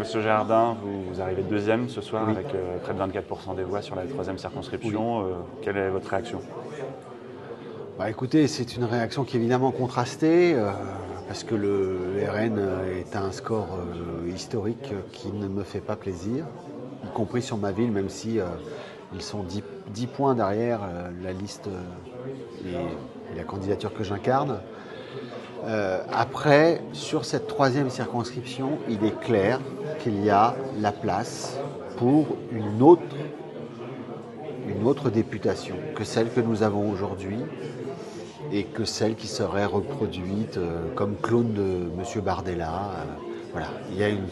Monsieur Jardin, vous arrivez deuxième ce soir Oui. avec près de 24% des voix sur la troisième circonscription. Quelle est votre réaction? Écoutez, c'est une réaction qui est évidemment contrastée, parce que le RN est à un score historique qui ne me fait pas plaisir, y compris sur ma ville, même si ils sont 10 points derrière la liste et la candidature que j'incarne. Après, sur cette troisième circonscription, il est clair qu'il y a la place pour une autre députation que celle que nous avons aujourd'hui et que celle qui serait reproduite comme clone de M. Bardella. Voilà, il y a une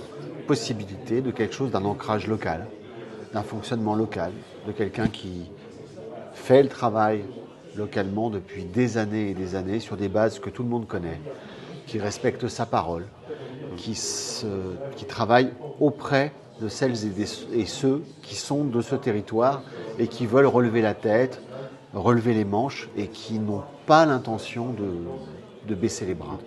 possibilité de quelque chose, d'un ancrage local, d'un fonctionnement local, de quelqu'un qui fait le travail localement depuis des années et des années sur des bases que tout le monde connaît, qui respecte sa parole, qui travaille auprès de celles et ceux qui sont de ce territoire et qui veulent relever la tête, relever les manches et qui n'ont pas l'intention de baisser les bras.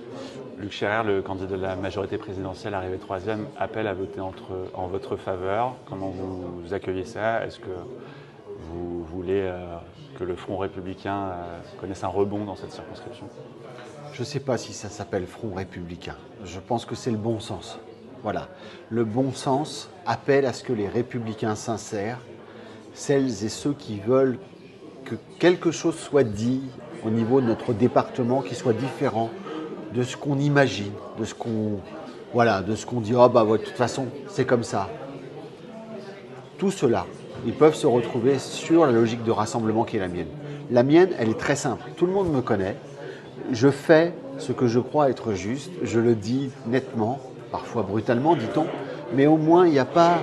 Luc Scherrer, le candidat de la majorité présidentielle arrivé troisième, appelle à voter en votre faveur. Comment vous accueillez ça? Est-ce que vous voulez que le Front républicain connaisse un rebond dans cette circonscription? Je ne sais pas si ça s'appelle Front républicain. Je pense que c'est le bon sens. Voilà. Le bon sens appelle à ce que les républicains sincères, celles et ceux qui veulent que quelque chose soit dit au niveau de notre département qui soit différent de ce qu'on imagine, de ce qu'on dit, de toute façon, c'est comme ça. Tout cela, ils peuvent se retrouver sur la logique de rassemblement qui est la mienne. La mienne, elle est très simple. Tout le monde me connaît. Je fais ce que je crois être juste. Je le dis nettement, parfois brutalement, dit-on. Mais au moins, il n'y a pas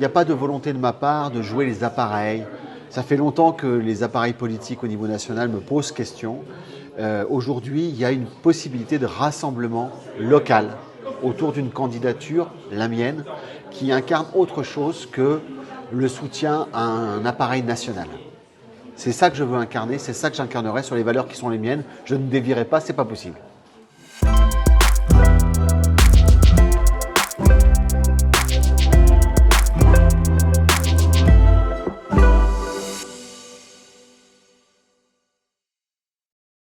de volonté de ma part de jouer les appareils. Ça fait longtemps que les appareils politiques au niveau national me posent question. Aujourd'hui, il y a une possibilité de rassemblement local autour d'une candidature, la mienne, qui incarne autre chose que le soutien à un appareil national. C'est ça que je veux incarner, c'est ça que j'incarnerai sur les valeurs qui sont les miennes. Je ne dévierai pas, c'est pas possible.